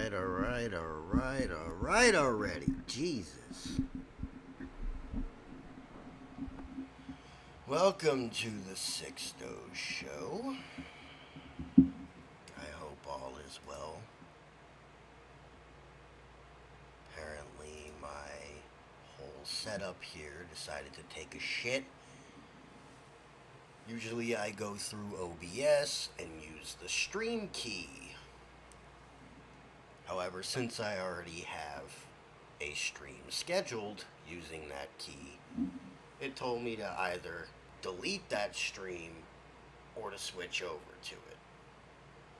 Alright already. Jesus. Welcome to the Sixto Show. I hope all is well. Apparently my whole setup here decided to take a shit. Usually I go through OBS and use the stream key. However, since I already have a stream scheduled using that key, it told me to either delete that stream or to switch over to it.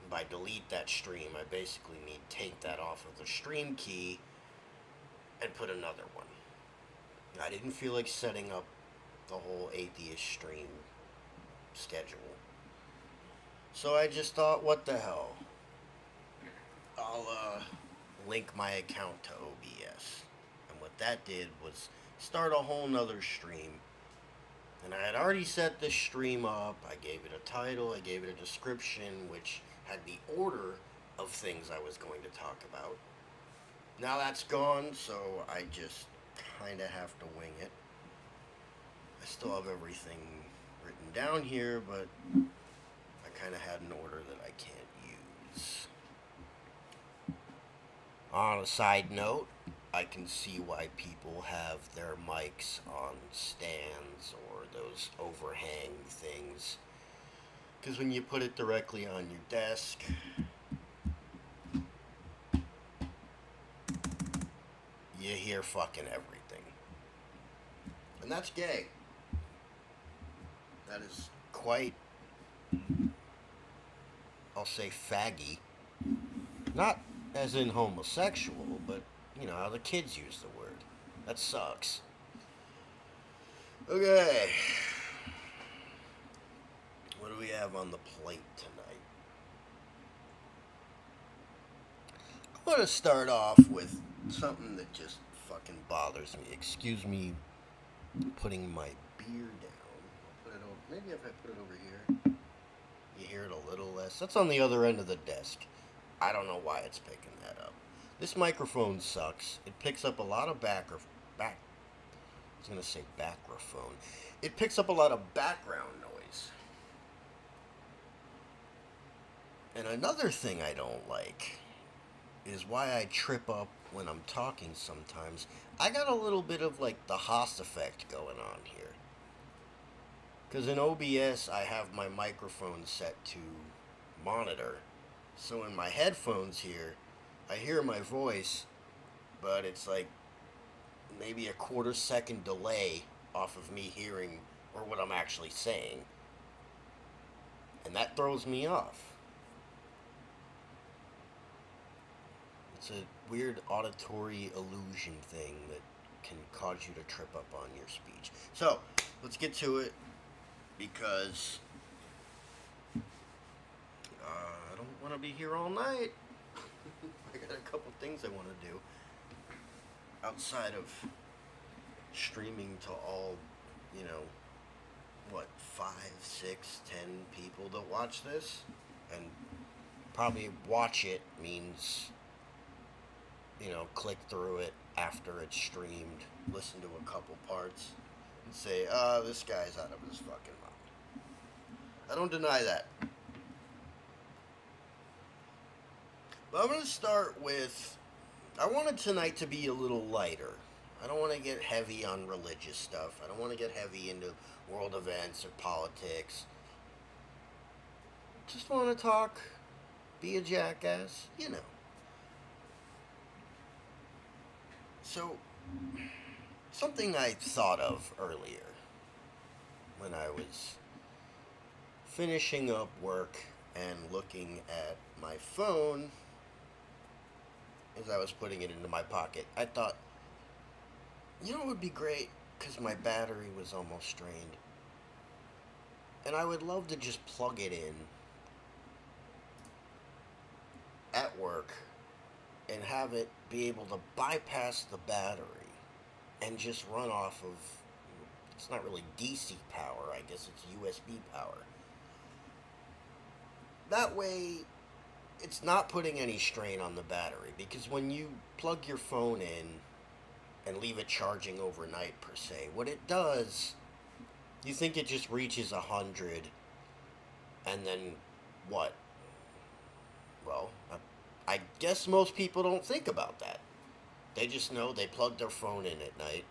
And by delete that stream, I basically mean take that off of the stream key and put another one. I didn't feel like setting up the whole atheist stream schedule. So I just thought, what the hell? I'll link my account to OBS. And what that did was start a whole nother stream. And I had already set this stream up. I gave it a title, I gave it a description, which had the order of things I was going to talk about. Now that's gone, so I just kind of have to wing it. I still have everything written down here, but I kind of had an order that I can't use. On a side note, I can see why people have their mics on stands or those overhang things. Because when you put it directly on your desk, you hear fucking everything. And that's gay. That is quite, I'll say, faggy. Not as in homosexual, but you know how the kids use the word. That sucks. Okay. What do we have on the plate tonight? I want to start off with something that just fucking bothers me. Excuse me putting my beer down. I'll put it over. Maybe if I put it over here, you hear it a little less. That's on the other end of the desk. I don't know why it's picking that up. This microphone sucks. It picks up a lot of background. It picks up a lot of background noise. And another thing I don't like is why I trip up when I'm talking sometimes. I got a little bit of like the Haas effect going on here. Because in OBS I have my microphone set to monitor. So in my headphones here, I hear my voice, but it's like maybe a quarter-second delay off of me hearing or what I'm actually saying. And that throws me off. It's a weird auditory illusion thing that can cause you to trip up on your speech. So, let's get to it, because I don't want to be here all night. I got a couple things I want to do outside of streaming to all, 5, 6, 10 people that watch this. And probably watch it means, click through it after it's streamed, listen to a couple parts, and say, this guy's out of his fucking mind. I don't deny that. But I'm going to start with, I wanted tonight to be a little lighter. I don't want to get heavy on religious stuff. I don't want to get heavy into world events or politics. Just want to talk, be a jackass, So, something I thought of earlier when I was finishing up work and looking at my phone as I was putting it into my pocket, I thought, it would be great, because my battery was almost drained, and I would love to just plug it in at work and have it be able to bypass the battery and just run off of, it's not really DC power, I guess it's USB power. That way, it's not putting any strain on the battery, because when you plug your phone in and leave it charging overnight per se, what it does, you think it just reaches 100 and then what? Well, I guess most people don't think about that. They just know they plug their phone in at night.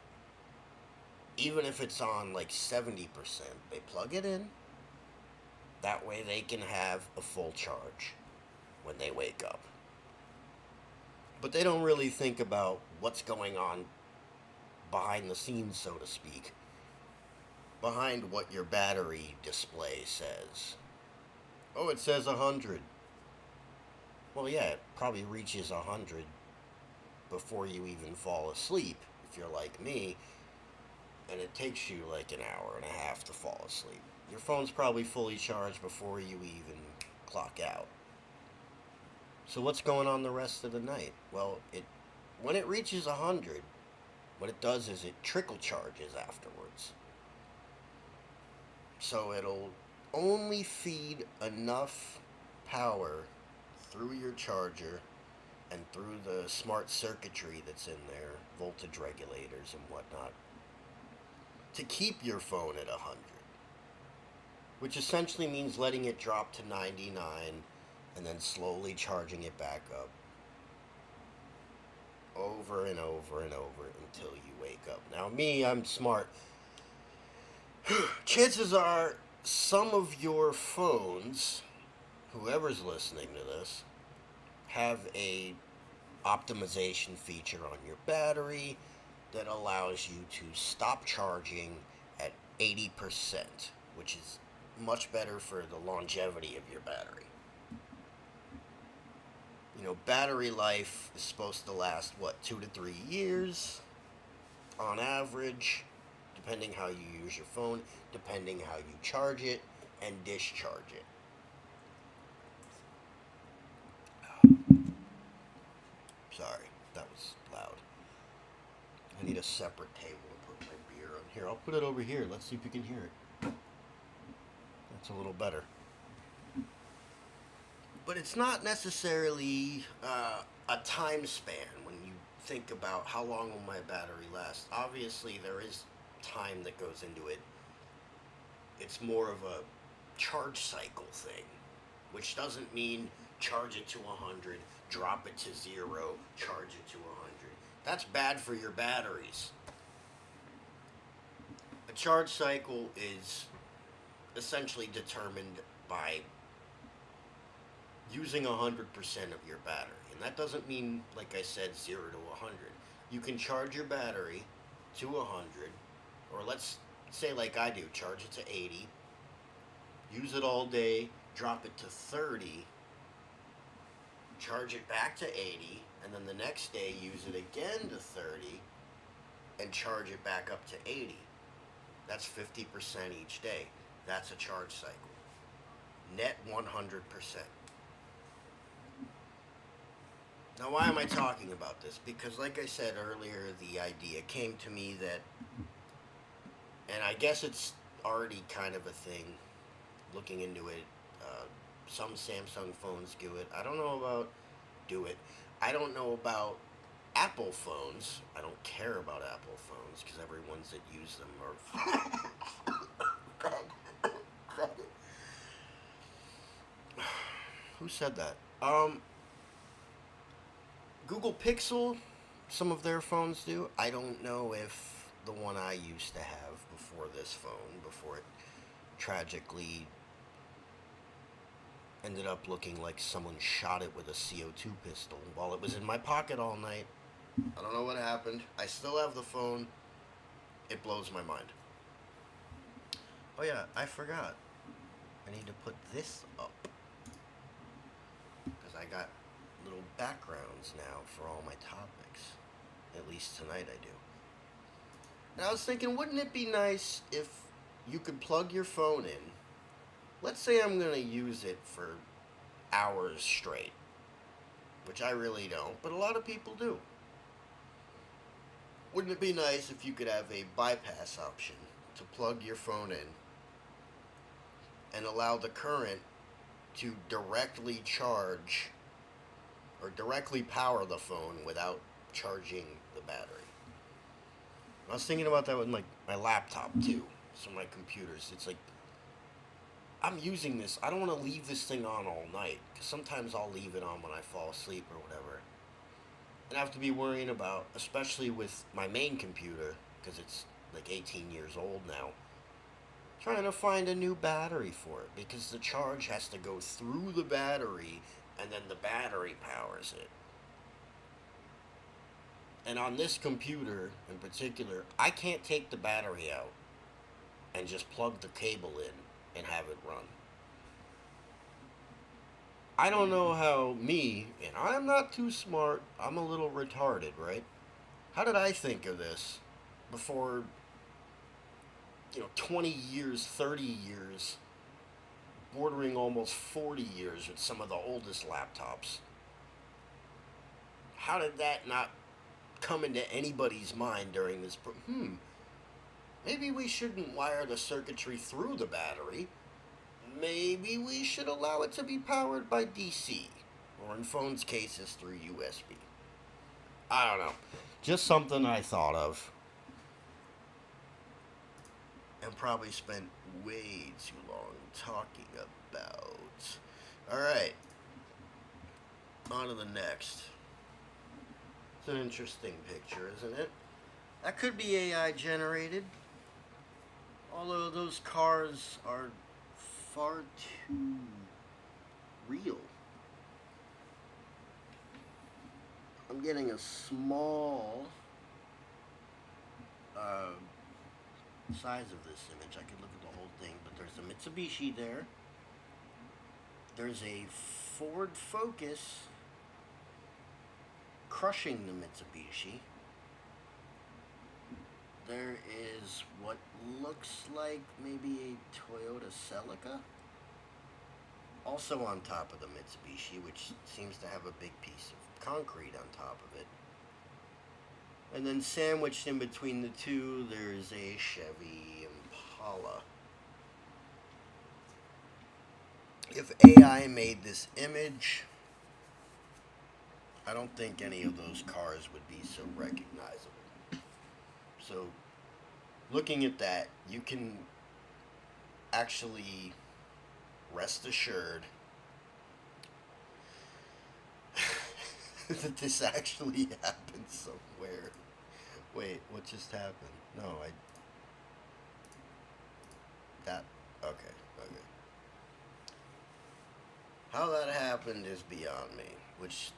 Even if it's on like 70%, they plug it in. That way they can have a full charge when they wake up. But they don't really think about what's going on behind the scenes, so to speak. Behind what your battery display says. Oh, it says 100. Well, yeah, it probably reaches 100 before you even fall asleep, if you're like me, and it takes you like an hour and a half to fall asleep. Your phone's probably fully charged before you even clock out. So what's going on the rest of the night? Well, when it reaches 100, what it does is it trickle charges afterwards. So it'll only feed enough power through your charger and through the smart circuitry that's in there, voltage regulators and whatnot, to keep your phone at 100. Which essentially means letting it drop to 99 and then slowly charging it back up over and over and over until you wake up. Now me, I'm smart. Chances are some of your phones, whoever's listening to this, have a optimization feature on your battery that allows you to stop charging at 80%, which is much better for the longevity of your battery. You know, battery life is supposed to last, 2 to 3 years on average, depending how you use your phone, depending how you charge it and discharge it. Sorry, that was loud. I need a separate table to put my beer on. Here, I'll put it over here. Let's see if you can hear it. That's a little better. But it's not necessarily a time span when you think about how long will my battery last. Obviously, there is time that goes into it. It's more of a charge cycle thing, which doesn't mean charge it to 100, drop it to 0, charge it to 100. That's bad for your batteries. A charge cycle is essentially determined by using 100% of your battery. And that doesn't mean, like I said, 0 to 100. You can charge your battery to 100, or let's say like I do, charge it to 80, use it all day, drop it to 30, charge it back to 80, and then the next day use it again to 30, and charge it back up to 80. That's 50% each day. That's a charge cycle. Net 100%. Now, why am I talking about this? Because, like I said earlier, the idea came to me that, and I guess it's already kind of a thing, looking into it, some Samsung phones do it. I don't know about I don't know about Apple phones. I don't care about Apple phones, because every ones that use them are... Who said that? Google Pixel, some of their phones do. I don't know if the one I used to have before this phone, before it tragically ended up looking like someone shot it with a CO2 pistol while it was in my pocket all night. I don't know what happened. I still have the phone. It blows my mind. Oh yeah, I forgot. I need to put this up, because I got little backgrounds now for all my topics. At least tonight I do. And I was thinking, wouldn't it be nice if you could plug your phone in? Let's say I'm going to use it for hours straight, which I really don't, but a lot of people do. Wouldn't it be nice if you could have a bypass option to plug your phone in and allow the current to directly charge or directly power the phone without charging the battery. I was thinking about that with my laptop too. So my computers, it's like I'm using this. I don't want to leave this thing on all night because sometimes I'll leave it on when I fall asleep or whatever. And I have to be worrying about, especially with my main computer, because it's like 18 years old now, trying to find a new battery for it because the charge has to go through the battery and then the battery powers it. And on this computer in particular, I can't take the battery out and just plug the cable in and have it run. I don't know how me, and I'm not too smart, I'm a little retarded, right? How did I think of this before, 20 years, 30 years, bordering almost 40 years with some of the oldest laptops? How did that not come into anybody's mind during this? Maybe we shouldn't wire the circuitry through the battery. Maybe we should allow it to be powered by DC, or in phones' cases through USB. I don't know. Just something I thought of. And probably spent way too long talking about. Alright. On to the next. It's an interesting picture, isn't it? That could be AI generated. Although those cars are far too real. I'm getting a small size of this image. I could look at the whole thing, but there's a Mitsubishi there. There's a Ford Focus crushing the Mitsubishi. There is what looks like maybe a Toyota Celica, also on top of the Mitsubishi, which seems to have a big piece of concrete on top of it. And then sandwiched in between the two, there's a Chevy Impala. If AI made this image, I don't think any of those cars would be so recognizable. So, looking at that, you can actually rest assured that this actually happened somewhere. Wait, what just happened? No, okay. How that happened is beyond me, which,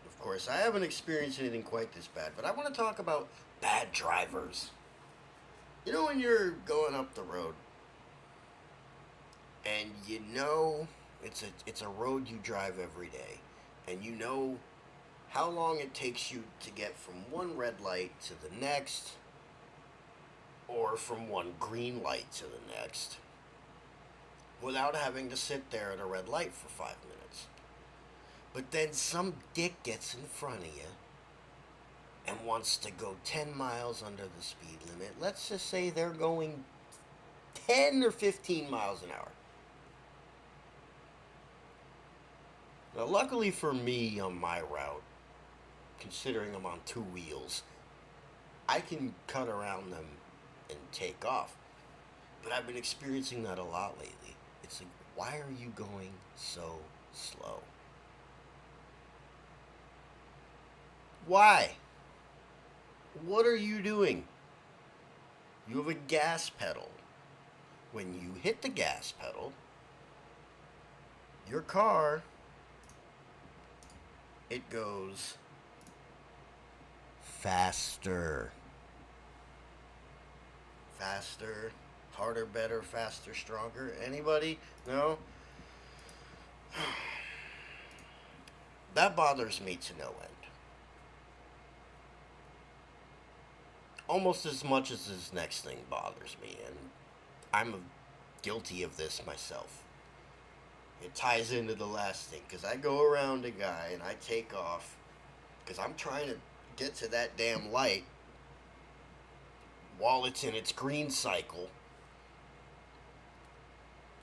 of course, I haven't experienced anything quite this bad, but I want to talk about bad drivers. You know when you're going up the road, and it's a road you drive every day, and you know how long it takes you to get from one red light to the next, or from one green light to the next, without having to sit there at a red light for 5 minutes. But then some dick gets in front of you and wants to go 10 miles under the speed limit. Let's just say they're going 10 or 15 miles an hour. Now, luckily for me on my route, considering I'm on two wheels, I can cut around them and take off. But I've been experiencing that a lot lately. It's like, why are you going so slow? Why? What are you doing? You have a gas pedal. When you hit the gas pedal, your car, it goes faster. Faster, harder, better, faster, stronger. Anybody? No? That bothers me to no end. Almost as much as this next thing bothers me, and I'm guilty of this myself. It ties into the last thing, because I go around a guy and I take off, because I'm trying to get to that damn light while it's in its green cycle,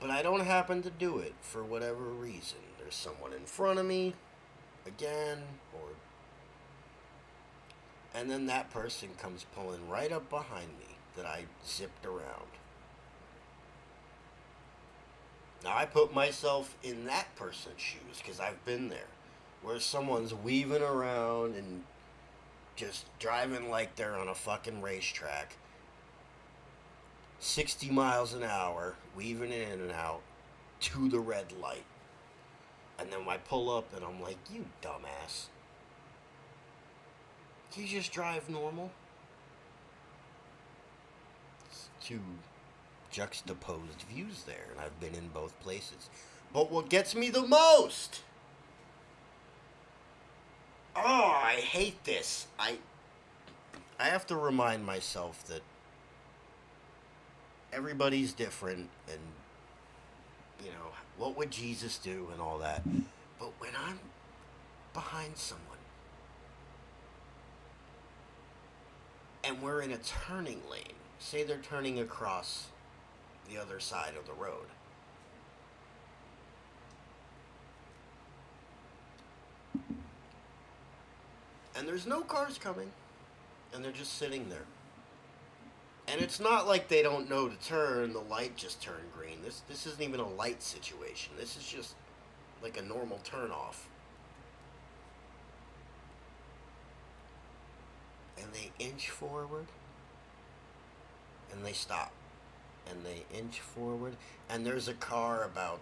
but I don't happen to do it for whatever reason. There's someone in front of me, again, or and then that person comes pulling right up behind me that I zipped around. Now I put myself in that person's shoes because I've been there, where someone's weaving around and just driving like they're on a fucking racetrack, 60 miles an hour, weaving in and out to the red light. And then I pull up and I'm like, you dumbass. You just drive normal? It's two juxtaposed views there, and I've been in both places. But what gets me the most... Oh, I hate this. I have to remind myself that everybody's different, and, you know, what would Jesus do and all that. But when I'm behind someone, and we're in a turning lane, say they're turning across the other side of the road, and there's no cars coming, and they're just sitting there. And it's not like they don't know to turn, the light just turned green. This isn't even a light situation. This is just like a normal turn off. And they inch forward, and they stop. And they inch forward, and there's a car about,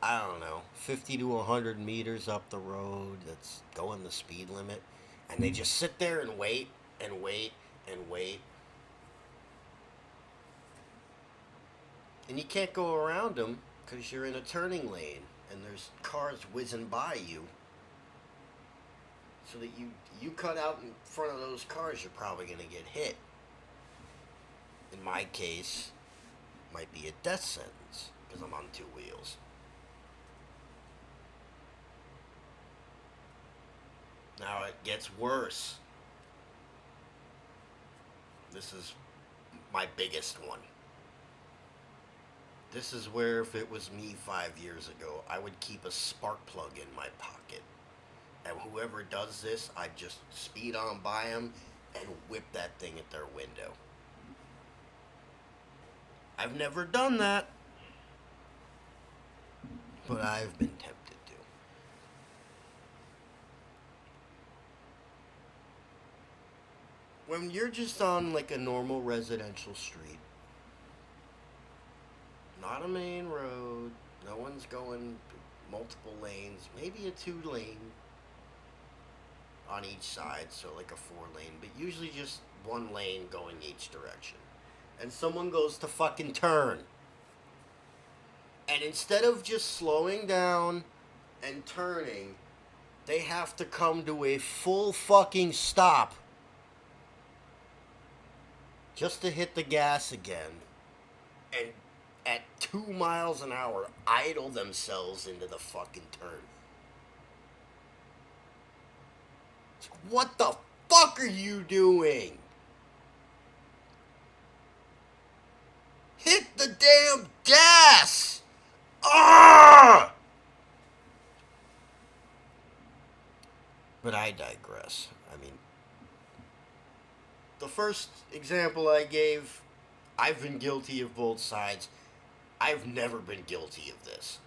I don't know, 50 to 100 meters up the road that's going the speed limit. And they just sit there and wait, and wait, and wait. And you can't go around them because you're in a turning lane, and there's cars whizzing by you. So that you cut out in front of those cars, you're probably going to get hit. In my case, might be a death sentence because I'm on two wheels. Now it gets worse. This is my biggest one. This is where, if it was me 5 years ago, I would keep a spark plug in my pocket. And whoever does this, I'd just speed on by them and whip that thing at their window. I've never done that, but I've been tempted to. When you're just on like a normal residential street, not a main road, no one's going multiple lanes, maybe a 2-lane on each side, so like a 4-lane, but usually just 1 lane going each direction. And someone goes to fucking turn. And instead of just slowing down and turning, they have to come to a full fucking stop just to hit the gas again. And at 2 miles an hour, idle themselves into the fucking turn. What the fuck are you doing? Hit the damn gas! Ah! But I digress. I mean, the first example I gave, I've been guilty of both sides. I've never been guilty of this.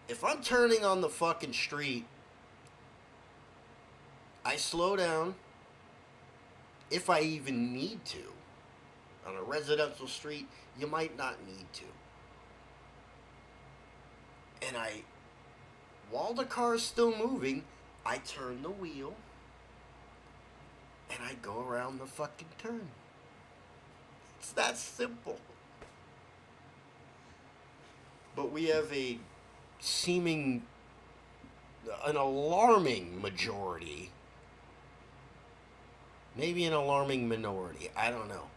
If I'm turning on the fucking street, I slow down, if I even need to. On a residential street, you might not need to. And while the car is still moving, I turn the wheel, and I go around the fucking turn. It's that simple. But we have an alarming majority, maybe an alarming minority, I don't know.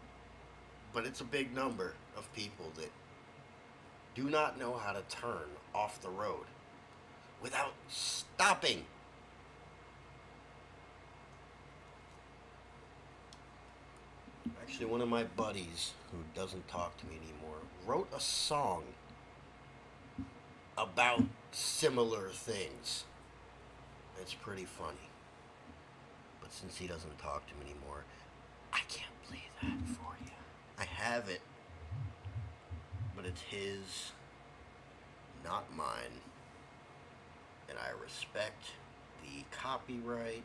But it's a big number of people that do not know how to turn off the road without stopping. Actually, one of my buddies, who doesn't talk to me anymore, wrote a song about similar things. It's pretty funny. But since he doesn't talk to me anymore, I can't play that for you. I have it, but it's his, not mine. And I respect the copyright,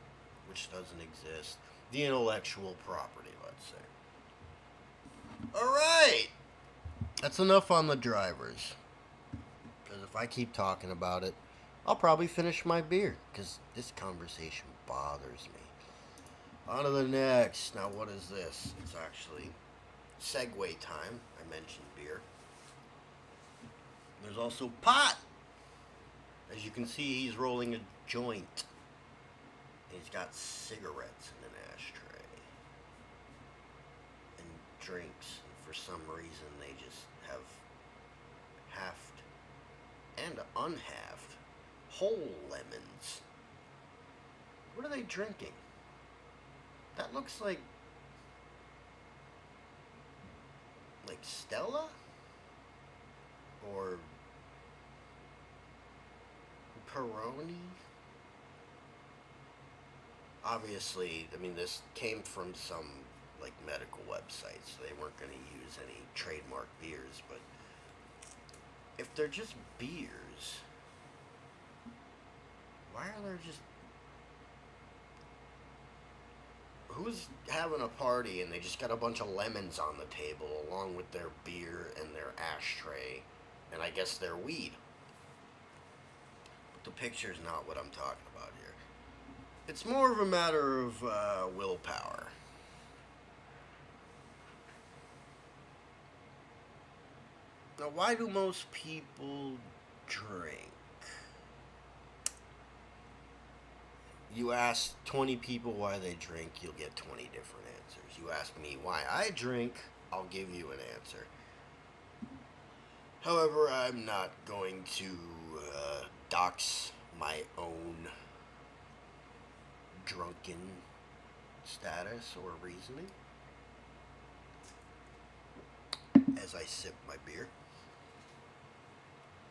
which doesn't exist, the intellectual property, let's say. Alright! That's enough on the drivers. Because if I keep talking about it, I'll probably finish my beer. Because this conversation bothers me. On to the next. Now, what is this? It's actually segue time. I mentioned beer. There's also pot. As you can see, he's rolling a joint. He's got cigarettes in an ashtray. And drinks. And for some reason, they just have halved and unhalved whole lemons. What are they drinking? That looks like Stella? Or Peroni? Obviously, I mean, this came from some, like, medical website, so they weren't going to use any trademark beers, but if they're just beers, why are there just... Who's having a party and they just got a bunch of lemons on the table along with their beer and their ashtray and I guess their weed? But the picture's not what I'm talking about here. It's more of a matter of willpower. Now, why do most people drink? You ask 20 people why they drink, you'll get 20 different answers. You ask me why I drink, I'll give you an answer. However, I'm not going to dox my own drunken status or reasoning as I sip my beer.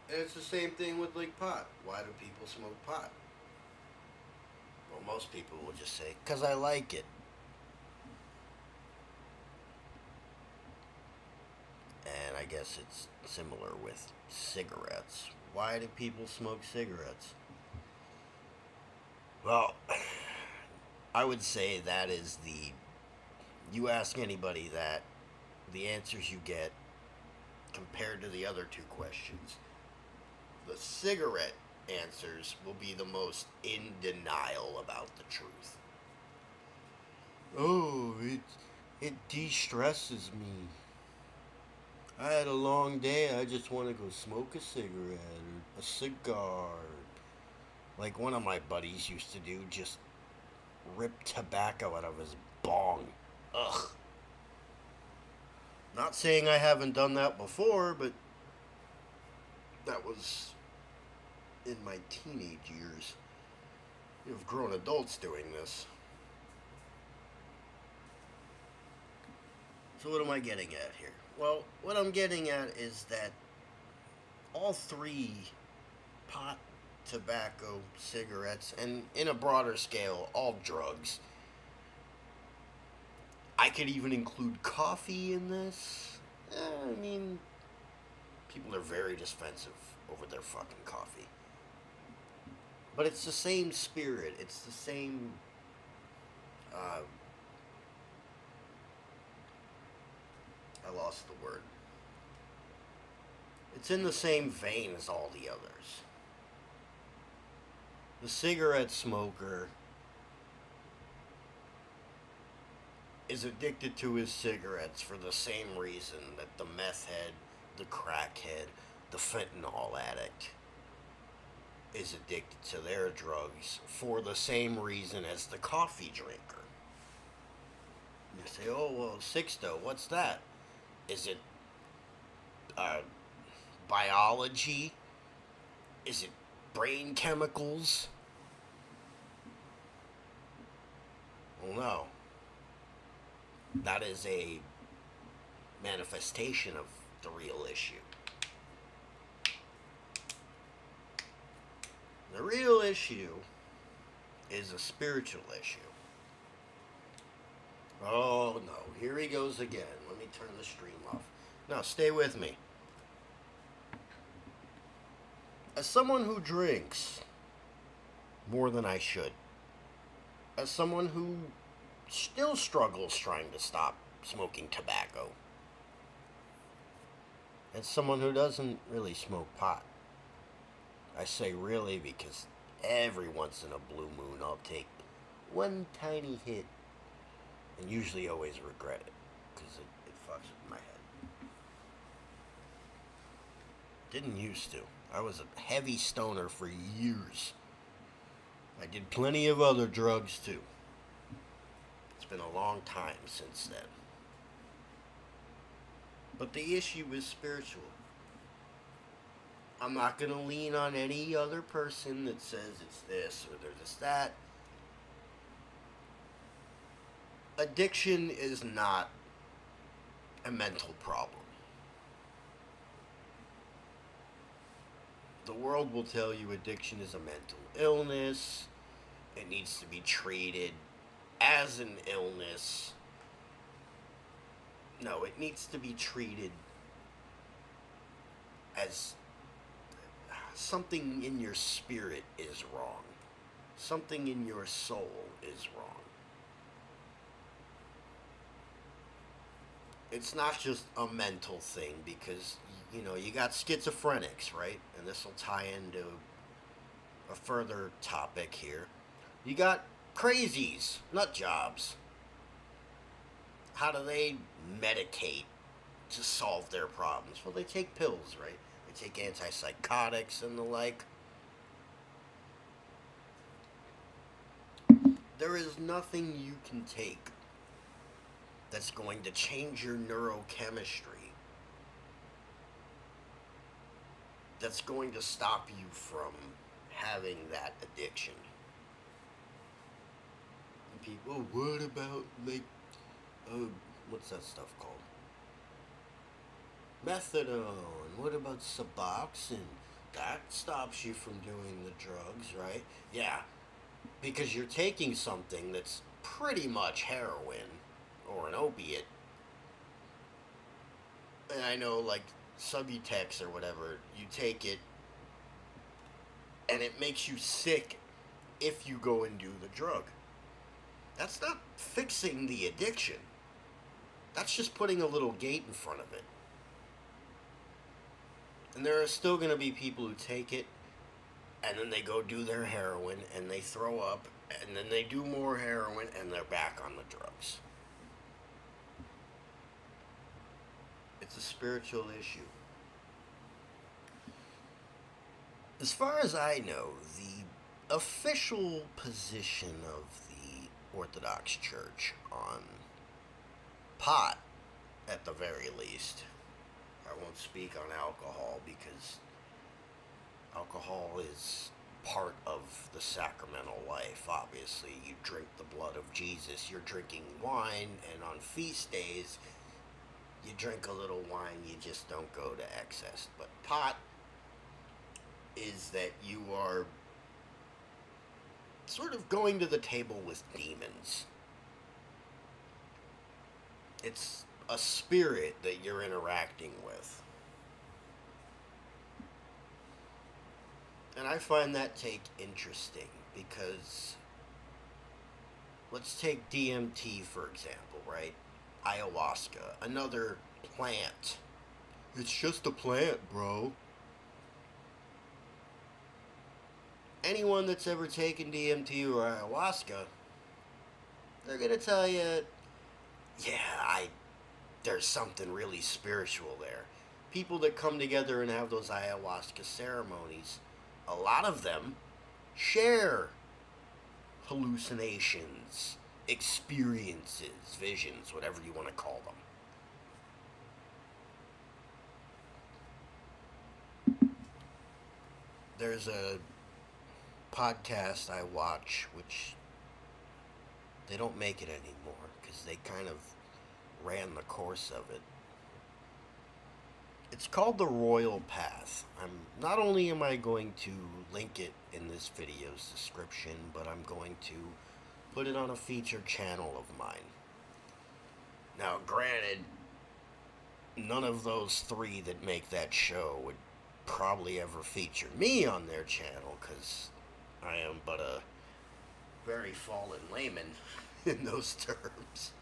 And it's the same thing with, like, pot. Why do people smoke pot? Well, most people will just say, 'cause I like it. And I guess it's similar with cigarettes. Why do people smoke cigarettes? Well, I would say that is the... You ask anybody that, the answers you get compared to the other two questions, the cigarette answers will be the most in denial about the truth. Oh, it de-stresses me. I had a long day, I just want to go smoke a cigarette or a cigar. Like one of my buddies used to do, just rip tobacco out of his bong. Ugh. Not saying I haven't done that before, but that was in my teenage years. You have grown adults doing this. So what am I getting at here? Well, what I'm getting at is that all three, pot, tobacco, cigarettes, and in a broader scale, all drugs. I could even include coffee in this. I mean, people are very defensive over their fucking coffee. But it's the same spirit. It's the same... I lost the word. It's in the same vein as all the others. The cigarette smoker is addicted to his cigarettes for the same reason that the meth head, the crackhead, the fentanyl addict is addicted to their drugs for the same reason as the coffee drinker. You say, oh, well, Sixto, what's that? Is it biology? Is it brain chemicals? Well, no. That is a manifestation of the real issue. The real issue is a spiritual issue. Oh no, here he goes again. Let me turn the stream off. No, stay with me. As someone who drinks more than I should, as someone who still struggles trying to stop smoking tobacco, as someone who doesn't really smoke pot, I say really because every once in a blue moon I'll take one tiny hit and usually always regret it because it fucks with my head. Didn't used to. I was a heavy stoner for years. I did plenty of other drugs too. It's been a long time since then. But the issue is spiritual. I'm not going to lean on any other person that says it's this or there's that. Addiction is not a mental problem. The world will tell you addiction is a mental illness. It needs to be treated as an illness. No, it needs to be treated as something in your spirit is wrong. Something in your soul is wrong. It's not just a mental thing because, you got schizophrenics, right? And this will tie into a further topic here. You got crazies, nut jobs. How do they medicate to solve their problems? Well, they take pills, right? They take antipsychotics and the like. There is nothing you can take that's going to change your neurochemistry, that's going to stop you from having that addiction. And people, what about, what's that stuff called? Methadone. What about Suboxone? That stops you from doing the drugs, right? Yeah, because you're taking something that's pretty much heroin or an opiate. And I know, like, Subutex or whatever, you take it and it makes you sick if you go and do the drug. That's not fixing the addiction. That's just putting a little gate in front of it. And there are still going to be people who take it and then they go do their heroin and they throw up and then they do more heroin and they're back on the drugs. It's a spiritual issue. As far as I know, the official position of the Orthodox Church on pot, at the very least, I won't speak on alcohol because alcohol is part of the sacramental life. Obviously, you drink the blood of Jesus, you're drinking wine, and on feast days, you drink a little wine, you just don't go to excess. But pot is that you are sort of going to the table with demons. It's a spirit that you're interacting with. And I find that take interesting because let's take DMT for example, right? Ayahuasca, another plant. It's just a plant, bro. Anyone that's ever taken DMT or ayahuasca, they're gonna tell you, yeah, there's something really spiritual there. People that come together and have those ayahuasca ceremonies, a lot of them share hallucinations, experiences, visions, whatever you want to call them. There's a podcast I watch, which they don't make it anymore because they kind of ran the course of it. It's called the Royal Path. Not only am I going to link it in this video's description, but I'm going to put it on a featured channel of mine. Now, granted, none of those three that make that show would probably ever feature me on their channel, because I am but a very fallen layman in those terms.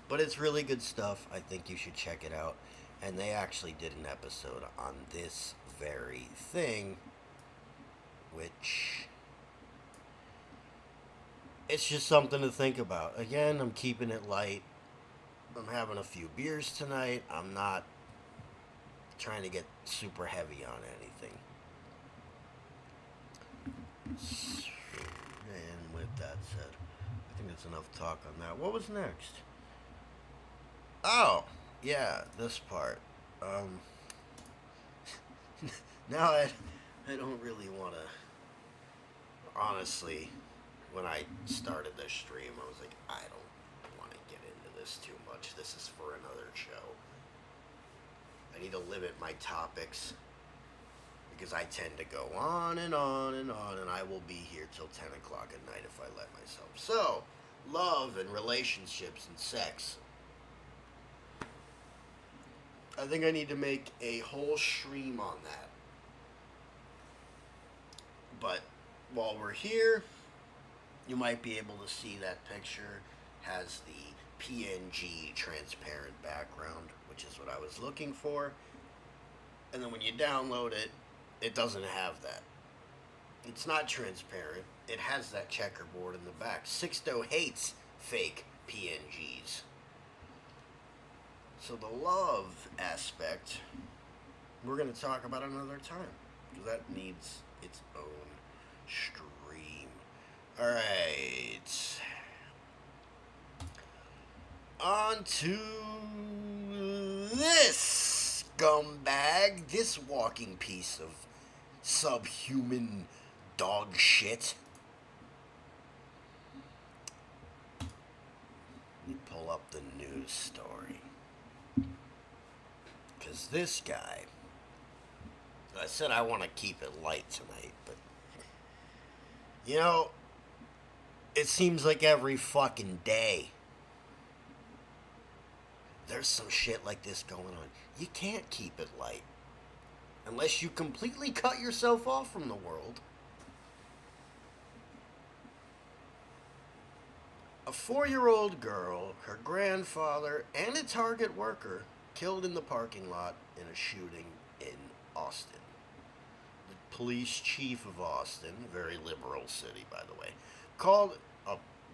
But it's really good stuff. I think you should check it out. And they actually did an episode on this very thing, which it's just something to think about. Again, I'm keeping it light. I'm having a few beers tonight. I'm not trying to get super heavy on anything. And with that said, I think that's enough talk on that. What was next? Oh, yeah, this part. Now I don't really want to. Honestly, when I started this stream, I was like, I don't want to get into this too much. This is for another show. I need to limit my topics because I tend to go on and on and on, and I will be here till 10 o'clock at night if I let myself. So, love and relationships and sex. I think I need to make a whole stream on that. But while we're here, you might be able to see that picture has the PNG transparent background, which is what I was looking for. And then when you download it, it doesn't have that. It's not transparent. It has that checkerboard in the back. Sixto hates fake PNGs. So the love aspect, we're going to talk about another time, because that needs its own stream. Alright. On to this scumbag, this walking piece of subhuman dog shit. Let me pull up the news story. Because this guy, I said I want to keep it light tonight, but, you know, it seems like every fucking day there's some shit like this going on. You can't keep it light unless you completely cut yourself off from the world. A 4-year-old girl, her grandfather, and a Target worker killed in the parking lot in a shooting in Austin. The police chief of Austin, very liberal city by the way, called,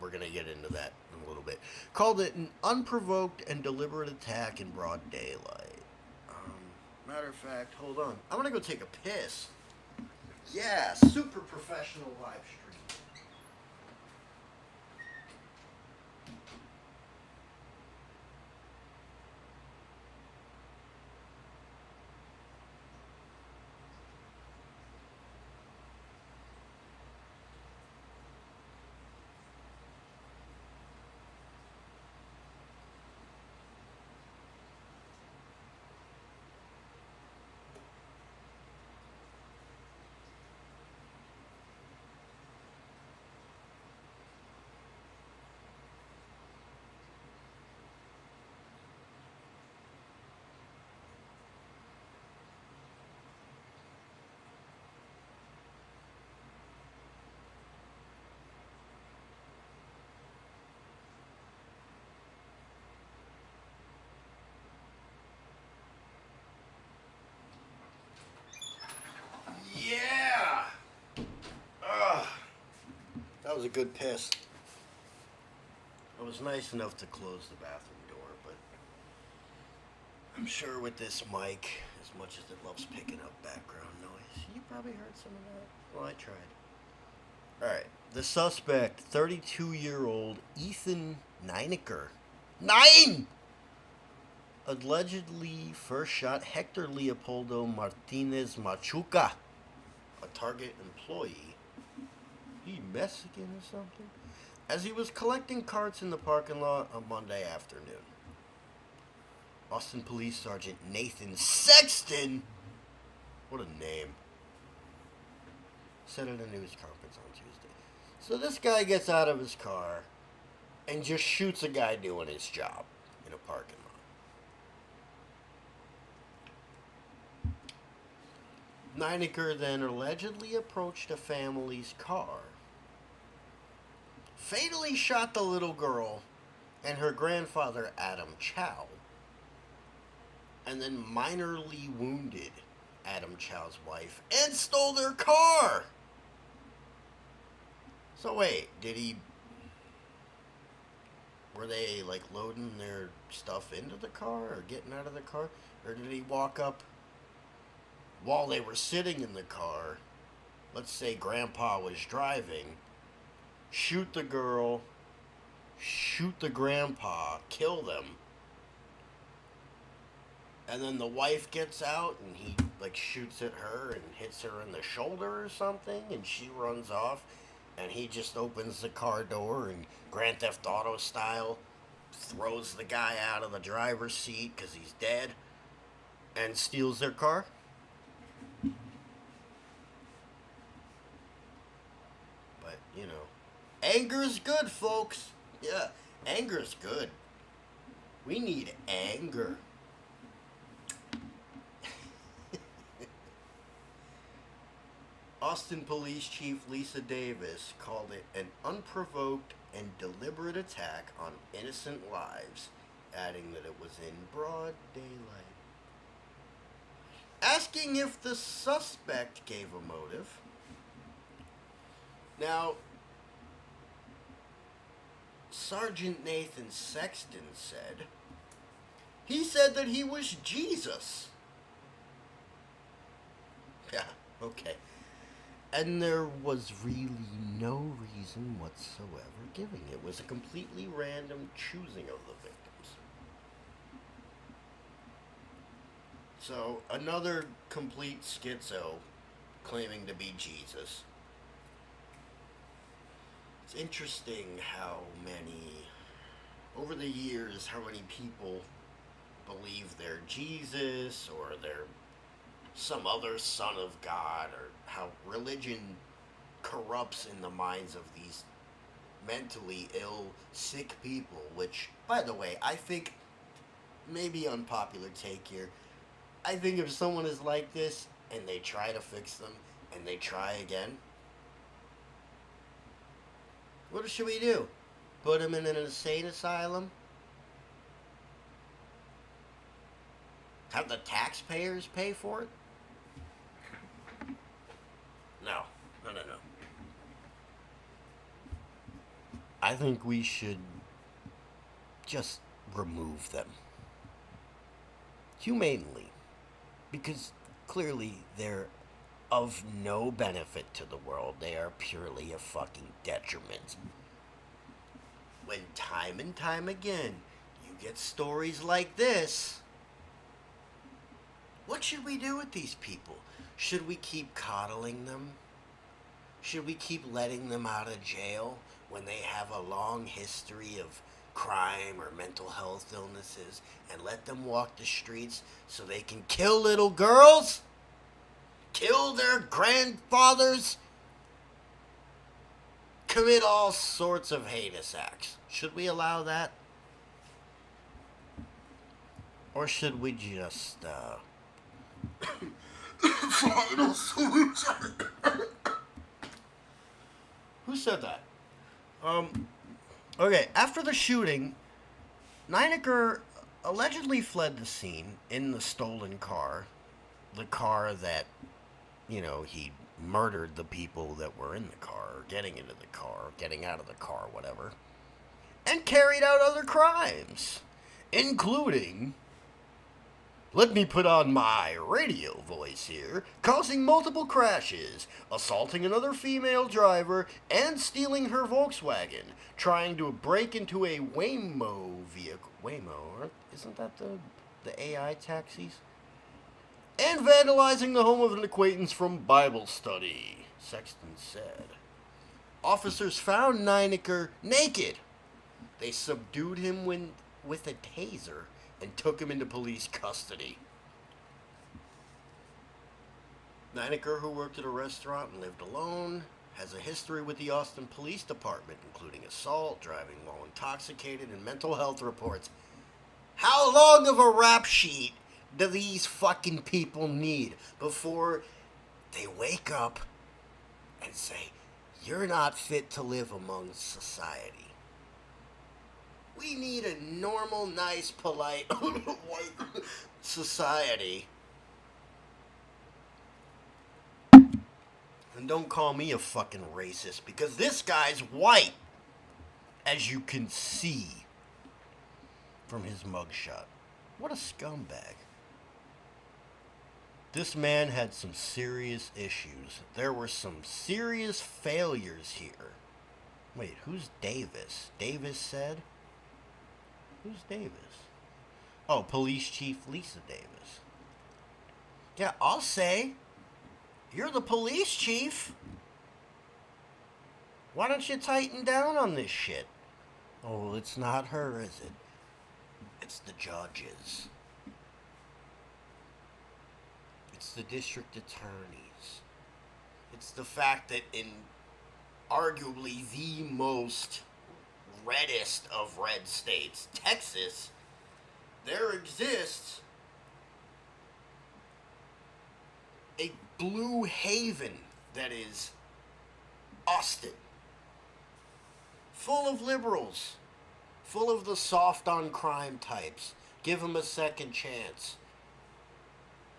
we're going to get into that in a little bit, called it an unprovoked and deliberate attack in broad daylight. Matter of fact, hold on. I'm going to go take a piss. Yeah, super professional live stream. Yeah! Ugh. That was a good piss. I was nice enough to close the bathroom door, but I'm sure with this mic, as much as it loves picking up background noise, you probably heard some of that. Well, I tried. Alright, the suspect, 32-year-old Ethan Nineker. Allegedly first shot Hector Leopoldo Martinez Machuca, a Target employee. He Mexican or something? As he was collecting carts in the parking lot on Monday afternoon. Austin Police Sergeant Nathan Sexton, what a name, said at a news conference on Tuesday. So this guy gets out of his car and just shoots a guy doing his job in a parking lot. Nineker then allegedly approached a family's car, fatally shot the little girl and her grandfather Adam Chow, and then minorly wounded Adam Chow's wife and stole their car. So wait, were they like loading their stuff into the car or getting out of the car? Or did he walk up while they were sitting in the car? Let's say grandpa was driving, shoot the girl, shoot the grandpa, kill them. And then the wife gets out and he like shoots at her and hits her in the shoulder or something, and she runs off, and he just opens the car door and Grand Theft Auto style throws the guy out of the driver's seat because he's dead and steals their car. But, you know, anger's good, folks. Yeah, anger's good. We need anger. Austin Police Chief Lisa Davis called it an unprovoked and deliberate attack on innocent lives, adding that it was in broad daylight. Asking if the suspect gave a motive. Now, Sergeant Nathan Sexton said that he was Jesus. Yeah, okay. And there was really no reason whatsoever giving. It was a completely random choosing of the victims. So, another complete schizo claiming to be Jesus. It's interesting how many, over the years, how many people believe they're Jesus or they're some other son of God, or how religion corrupts in the minds of these mentally ill, sick people, which, by the way, I think, maybe unpopular take here, I think if someone is like this and they try to fix them and they try again, what should we do? Put them in an insane asylum? Have the taxpayers pay for it? No. I think we should just remove them. Humanely. Because clearly they're of no benefit to the world. They are purely a fucking detriment. When time and time again you get stories like this, what should we do with these people? Should we keep coddling them? Should we keep letting them out of jail when they have a long history of crime or mental health illnesses, and let them walk the streets so they can kill little girls? Kill their grandfathers? Commit all sorts of heinous acts. Should we allow that? Or should we just, final solution? Who said that? Okay, after the shooting, Nineker allegedly fled the scene in the stolen car. The car that, he murdered the people that were in the car, or getting into the car, or getting out of the car, whatever. And carried out other crimes, including, let me put on my radio voice here, causing multiple crashes, assaulting another female driver, and stealing her Volkswagen, trying to break into a Waymo vehicle. Waymo, isn't that the AI taxis? And vandalizing the home of an acquaintance from Bible study, Sexton said. Officers found Nineker naked. They subdued him with a taser and took him into police custody. Nineker, who worked at a restaurant and lived alone, has a history with the Austin Police Department, including assault, driving while intoxicated, and mental health reports. How long of a rap sheet do these fucking people need before they wake up and say, you're not fit to live among society? We need a normal, nice, polite, white society. And don't call me a fucking racist, because this guy's white, as you can see from his mugshot. What a scumbag. This man had some serious issues. There were some serious failures here. Wait, who's Davis? Davis said? Who's Davis? Oh, Police Chief Lisa Davis. Yeah, I'll say, you're the police chief. Why don't you tighten down on this shit? Oh, it's not her, is it? It's the judges. It's the district attorneys. It's the fact that in arguably the most reddest of red states, Texas, there exists a blue haven that is Austin. Full of liberals. Full of the soft on crime types. Give them a second chance.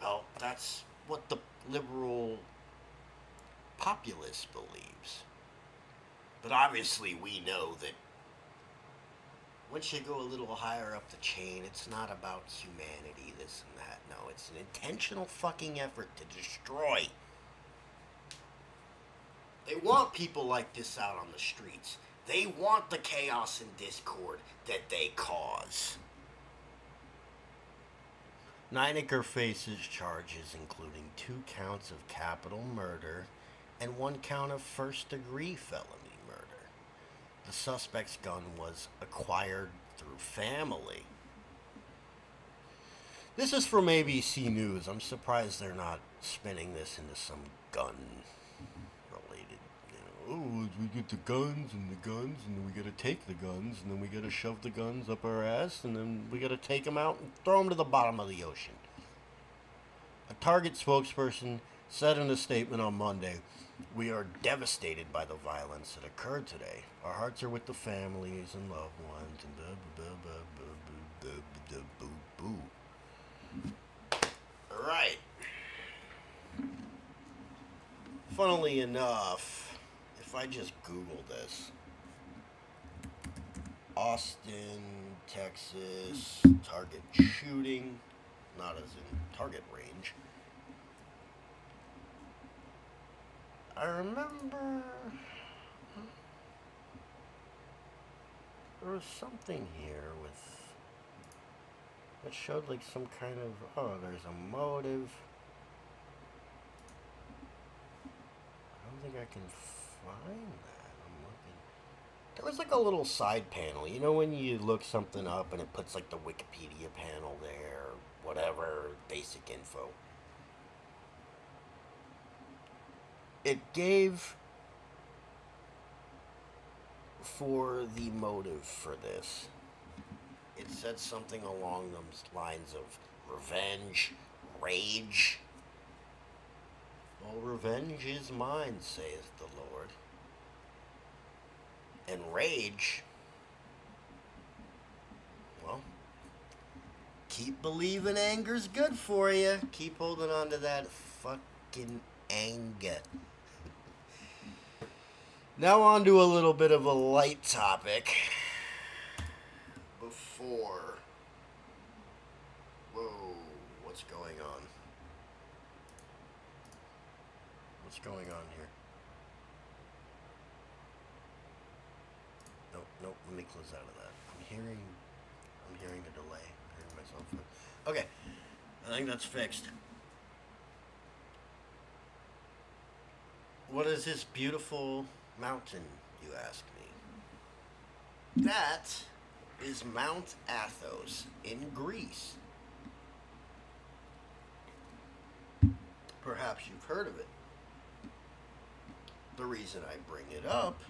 Well, that's what the liberal populace believes. But obviously we know that once you go a little higher up the chain, it's not about humanity, this and that. No, it's an intentional fucking effort to destroy. They want people like this out on the streets. They want the chaos and discord that they cause. Nineker faces charges including 2 counts of capital murder and 1 count of first-degree felony murder. The suspect's gun was acquired through family. This is from ABC News. I'm surprised they're not spinning this into some gun-related, oh, we get the guns, and then we gotta take the guns, and then we gotta shove the guns up our ass, and then we gotta take them out and throw them to the bottom of the ocean. A Target spokesperson said in a statement on Monday, "We are devastated by the violence that occurred today. Our hearts are with the families and loved ones," and blah, blah, blah, blah, blah, blah, blah, blah, boo, boo. All right. Funnily enough, if I just Google this, Austin, Texas, target shooting, not as in target range. I remember there was something here with that showed like some kind of, oh, there's a motive. I don't think I can find that. I'm looking. There was like a little side panel. You know when you look something up and it puts like the Wikipedia panel there, or whatever, basic info. It gave for the motive for this. It said something along those lines of revenge, rage. Well, revenge is mine, saith the Lord. And rage, well, keep believing anger's good for you. Keep holding on to that fucking anger. Now on to a little bit of a light topic. Before... Whoa, what's going on? What's going on here? Nope, let me close out of that. I'm hearing a delay. I'm hearing myself. Okay, I think that's fixed. What is this beautiful mountain, you ask me? That is Mt Athos in Greece. Perhaps you've heard of it. The reason I bring it up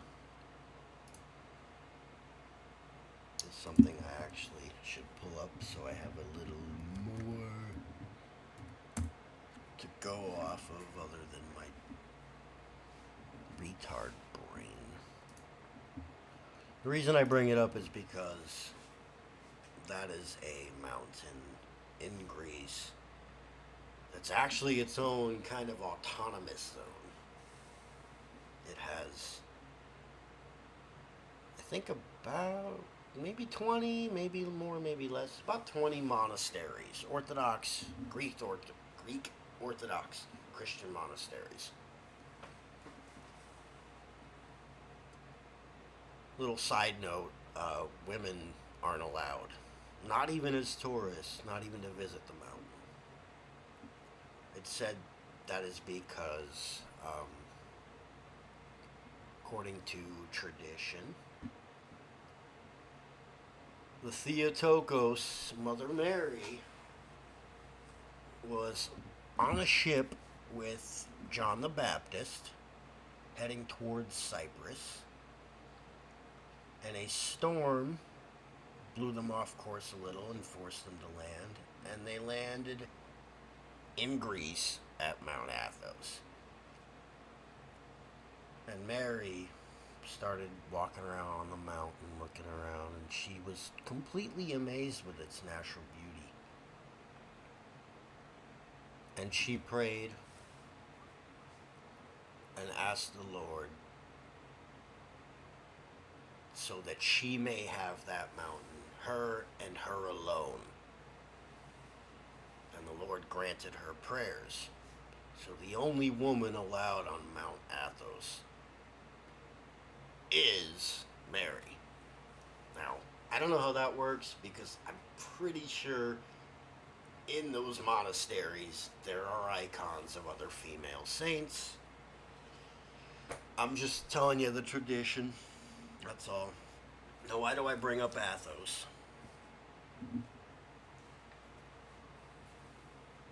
is something I actually should pull up so I have a little more to go off of other than my retard brain. The reason I bring it up is because that is a mountain in Greece that's actually its own kind of autonomous zone. It has, I think, about maybe 20, maybe more, maybe less, about 20 monasteries, Greek Orthodox Christian monasteries. Little side note, women aren't allowed, not even as tourists, not even to visit the mountain. It's said that is because, according to tradition, the Theotokos, Mother Mary, was on a ship with John the Baptist heading towards Cyprus, and a storm blew them off course a little and forced them to land, and they landed in Greece at Mt Athos. And Mary started walking around on the mountain, looking around, and she was completely amazed with its natural beauty. And she prayed and asked the Lord so that she may have that mountain, her and her alone. And the Lord granted her prayers. So the only woman allowed on Mt Athos is Mary. Now, I don't know how that works because I'm pretty sure in those monasteries there are icons of other female saints. I'm just telling you the tradition. That's all. Now, why do I bring up Athos?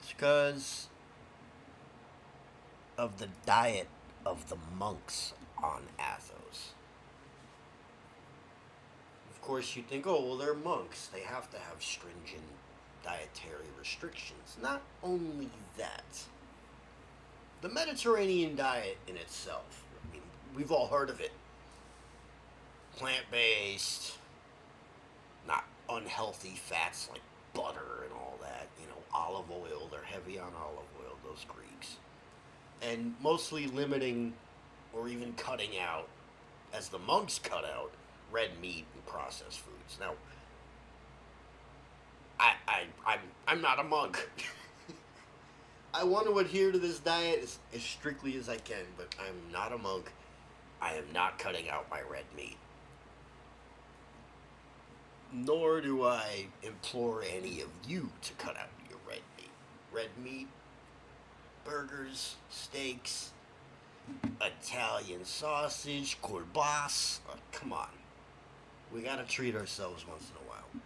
It's because of the diet of the monks on Athos. Of course, you think, oh, well, they're monks. They have to have stringent dietary restrictions. Not only that, the Mediterranean diet in itself, I mean, we've all heard of it. Plant-based, not unhealthy fats like butter and all that. You know, olive oil. They're heavy on olive oil, those Greeks. And mostly limiting or even cutting out, as the monks cut out, red meat and processed foods. Now, I'm not a monk. I want to adhere to this diet as strictly as I can, but I'm not a monk. I am not cutting out my red meat. Nor do I implore any of you to cut out your red meat. Red meat, burgers, steaks, Italian sausage, kielbasa. Come on. We gotta treat ourselves once in a while.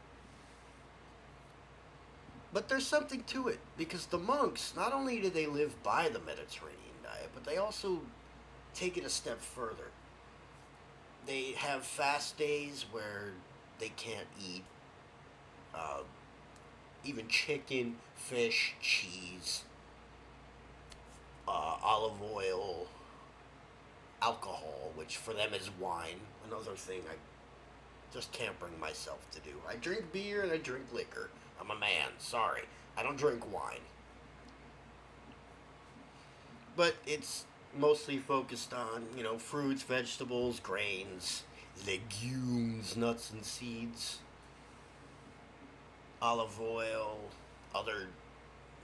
But there's something to it, because the monks, not only do they live by the Mediterranean diet, but they also take it a step further. They have fast days where they can't eat even chicken, fish, cheese, olive oil, alcohol, which for them is wine. Another thing I just can't bring myself to do. I drink beer and I drink liquor. I'm a man. Sorry. I don't drink wine. But it's mostly focused on, you know, fruits, vegetables, grains, legumes, nuts and seeds, olive oil, other,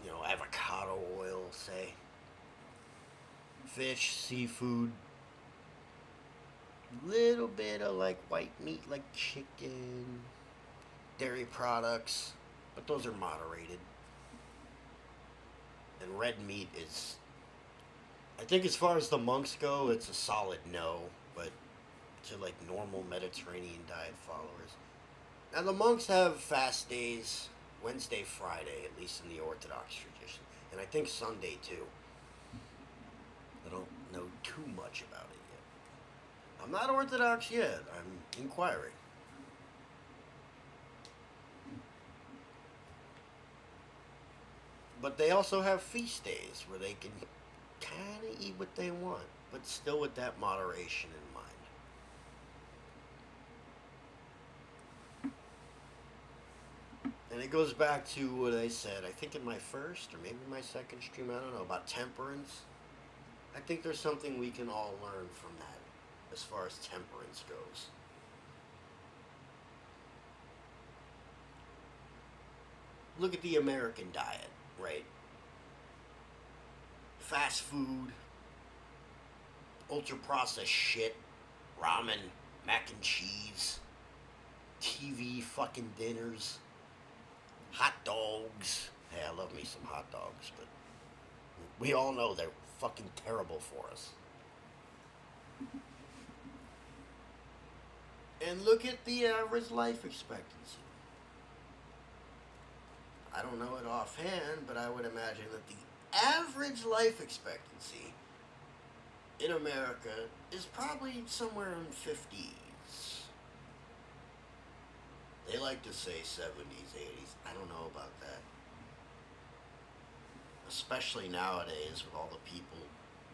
you know, avocado oil, say, fish, seafood, little bit of like white meat like chicken, dairy products, but those are moderated. And red meat is, I think as far as the monks go, it's a solid no, but to like normal Mediterranean diet followers, Now, the monks have fast days Wednesday, Friday, at least in the Orthodox tradition, and I think Sunday too. I don't know too much about it yet. I'm not Orthodox yet, I'm inquiring. But they also have feast days where they can kind of eat what they want, but still with that moderation in mind. And it goes back to what I said, I think in my first or maybe my second stream, I don't know, about temperance. I think there's something we can all learn from that as far as temperance goes. Look at the American diet, right? Fast food, ultra processed shit, ramen, mac and cheese, TV fucking dinners, hot dogs. Hey, I love me some hot dogs, but we all know they're fucking terrible for us. And look at the average life expectancy. I don't know it offhand, but I would imagine that the average life expectancy in America is probably somewhere in 50s. They like to say 70s, 80s. I don't know about that. Especially nowadays with all the people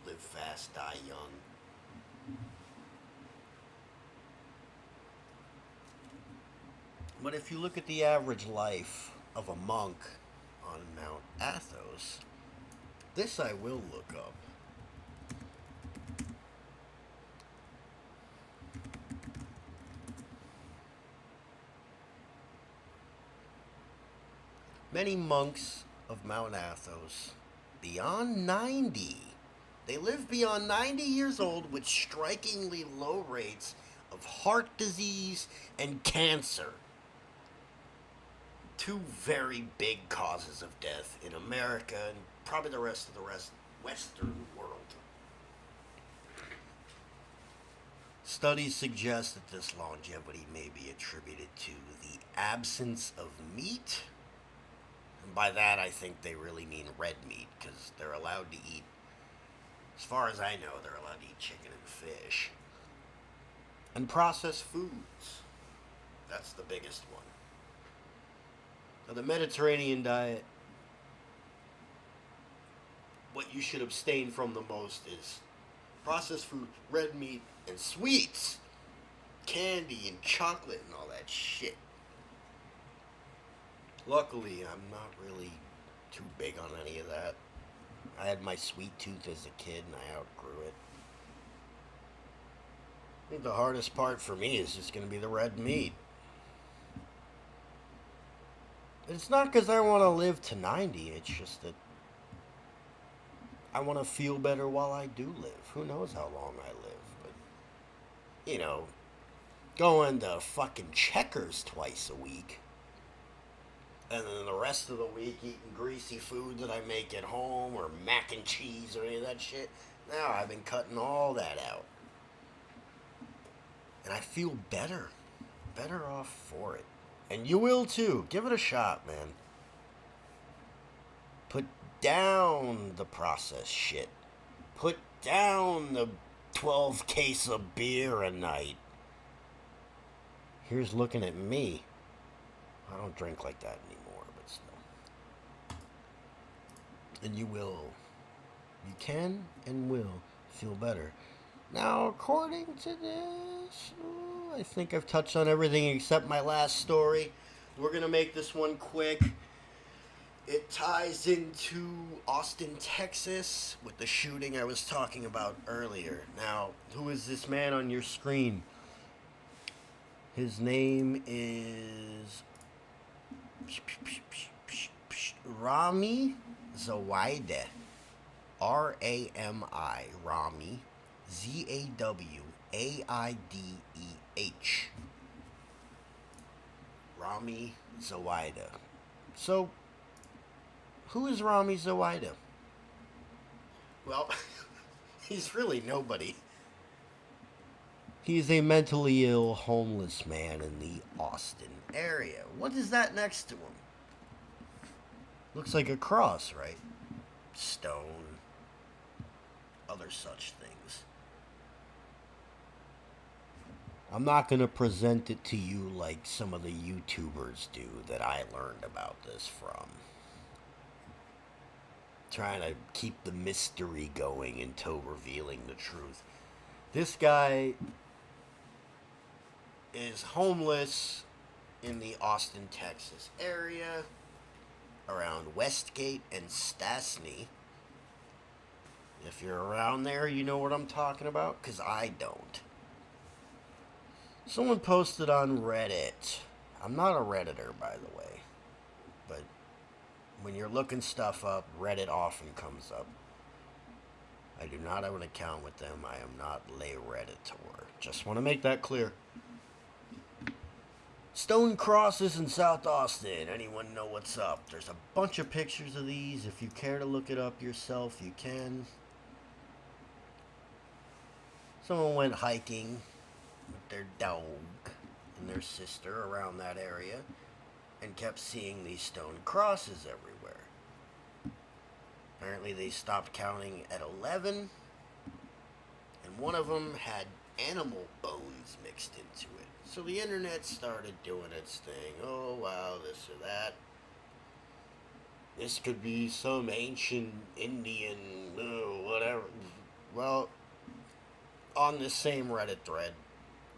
live fast, die young. But if you look at the average life of a monk on Mount Athos, this I will look up. Many monks of Mount Athos, beyond 90, they live beyond 90 years old with strikingly low rates of heart disease and cancer. Two very big causes of death in America and probably the rest of the Western world. Studies suggest that this longevity may be attributed to the absence of meat. And by that, I think they really mean red meat, because they're allowed to eat, as far as I know, they're allowed to eat chicken and fish. And processed foods. That's the biggest one. Now, the Mediterranean diet, what you should abstain from the most is processed food, red meat, and sweets. Candy and chocolate and all that shit. Luckily, I'm not really too big on any of that. I had my sweet tooth as a kid and I outgrew it. I think the hardest part for me is just going to be the red meat. It's not because I want to live to 90, it's just that I want to feel better while I do live. Who knows how long I live, but, you know, going to fucking Checkers twice a week, and then the rest of the week eating greasy food that I make at home, or mac and cheese, or any of that shit. Now I've been cutting all that out. And I feel better off for it. And you will too. Give it a shot, man. Put down the processed shit. Put down the 12 case of beer a night. Here's looking at me. I don't drink like that anymore, but still. And you will. You can and will feel better. Now, according to this, I think I've touched on everything except my last story. We're going to make this one quick. It ties into Austin, Texas, with the shooting I was talking about earlier. Now, who is this man on your screen? His name is Rami Zawaideh. R-A-M-I, Rami, Z-A-W-A-I-D-E-H. Rami Zawaideh. So, who is Rami Zawaideh? Well, he's really nobody. He's a mentally ill homeless man in the Austin area. What is that next to him? Looks like a cross, right? Stone, other such things. I'm not going to present it to you like some of the YouTubers do that I learned about this from. Trying to keep the mystery going until revealing the truth. This guy is homeless in the Austin, Texas area, around Westgate and Stastny. If you're around there, you know what I'm talking about, because I don't. Someone posted on Reddit. I'm not a Redditor, by the way, but when you're looking stuff up, Reddit often comes up. I do not have an account with them. I am not lay Redditor. Just want to make that clear. Stone crosses in South Austin. Anyone know what's up? There's a bunch of pictures of these. If you care to look it up yourself, you can. Someone went hiking with their dog and their sister around that area and kept seeing these stone crosses everywhere. Apparently they stopped counting at 11, and one of them had animal bones mixed into it. So the internet started doing its thing. Oh, wow, this or that. This could be some ancient Indian, whatever. Well, on this same Reddit thread,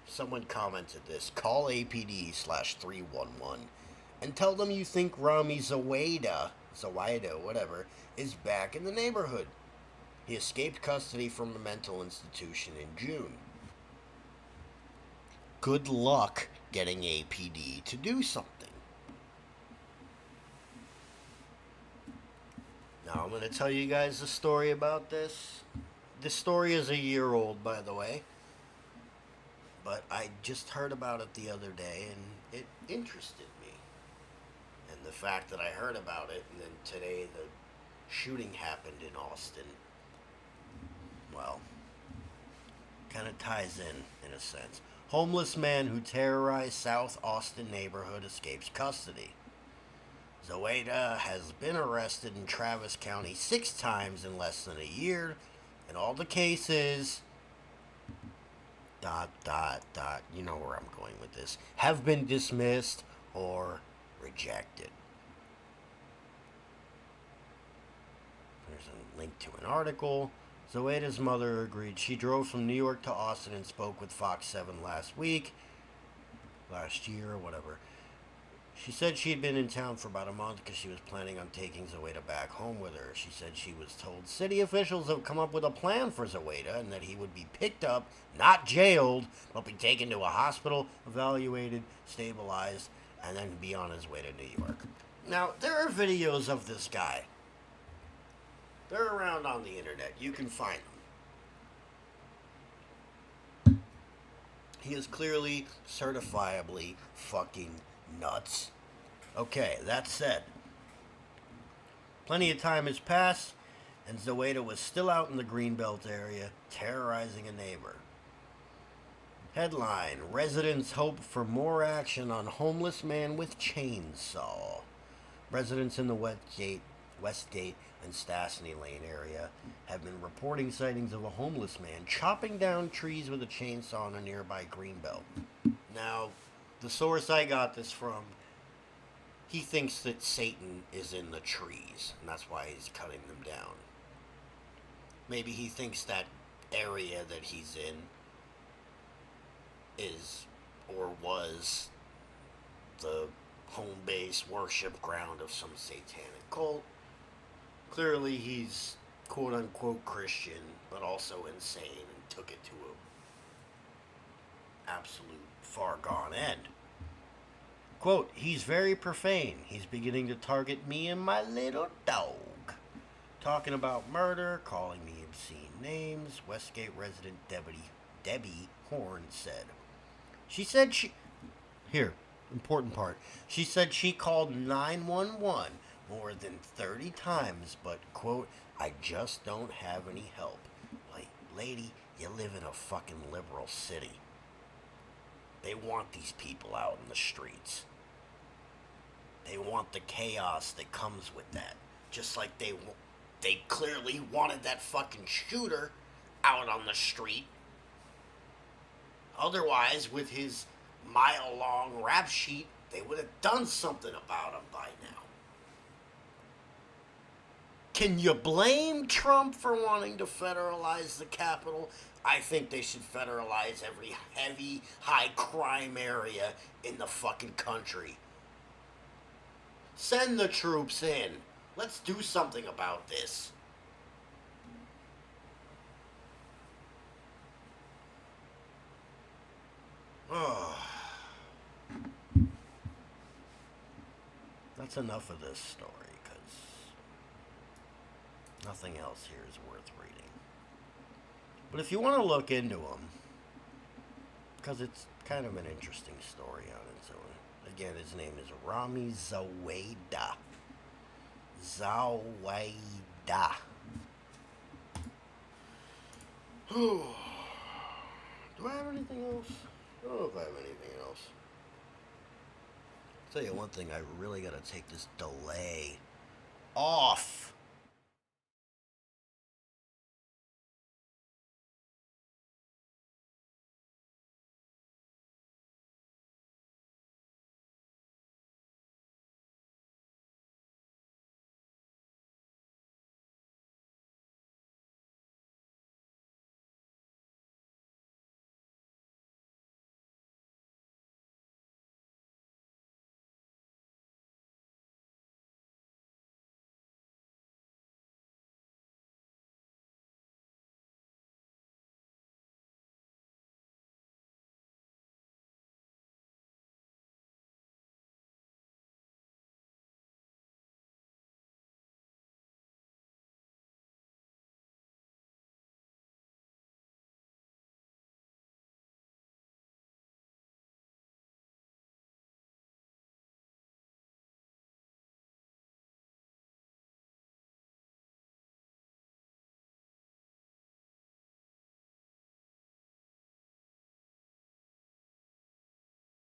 someone commented this: call APD/311 and tell them you think Rami Zawaideh, whatever, is back in the neighborhood. He escaped custody from a mental institution in June. Good luck getting APD to do something. Now I'm going to tell you guys a story about this. This story is a year old, by the way. But I just heard about it the other day, and it interested me. And the fact that I heard about it, and then today the shooting happened in Austin, well, kind of ties in a sense. Homeless man who terrorized South Austin neighborhood escapes custody. Zawaideh has been arrested in Travis County 6 times in less than a year, and all the cases... ... you know where I'm going with this, have been dismissed or rejected. There's a link to an article. Zawaideh's mother agreed. She drove from New York to Austin and spoke with Fox 7 last year or whatever. She said she had been in town for about a month because she was planning on taking Zawaideh back home with her. She said she was told city officials have come up with a plan for Zawaideh and that he would be picked up, not jailed, but be taken to a hospital, evaluated, stabilized, and then be on his way to New York. Now, there are videos of this guy. They're around on the internet. You can find them. He is clearly, certifiably fucking nuts. Okay, that said, plenty of time has passed, and Zawaideh was still out in the Greenbelt area, terrorizing a neighbor. Headline: residents hope for more action on homeless man with chainsaw. Residents in the Westgate and Stastny Lane area have been reporting sightings of a homeless man chopping down trees with a chainsaw in a nearby Greenbelt. Now, the source I got this from, he thinks that Satan is in the trees, and that's why he's cutting them down. Maybe he thinks that area that he's in is, or was, the home base worship ground of some satanic cult. Clearly he's quote-unquote Christian, but also insane, and took it to a absolute far-gone end. Quote, he's very profane. He's beginning to target me and my little dog. Talking about murder, calling me obscene names, Westgate resident Debbie Horn said. Here, important part. She said she called 911 more than 30 times, but, quote, I just don't have any help. Like, lady, you live in a fucking liberal city. they want these people out in the streets. They want the chaos that comes with that. Just like they clearly wanted that fucking shooter out on the street. Otherwise, with his mile-long rap sheet, they would have done something about him by now. Can you blame Trump for wanting to federalize the Capitol? I think they should federalize every heavy, high-crime area in the fucking country. Send the troops in. Let's do something about this. Oh. That's enough of this story, because nothing else here is worth reading. But if you want to look into them, because it's kind of an interesting story on its own. Again, his name is Rami Zawaideh. Zawaideh. Do I have anything else? I don't know if I have anything else. I'll tell you one thing, I really gotta take this delay off.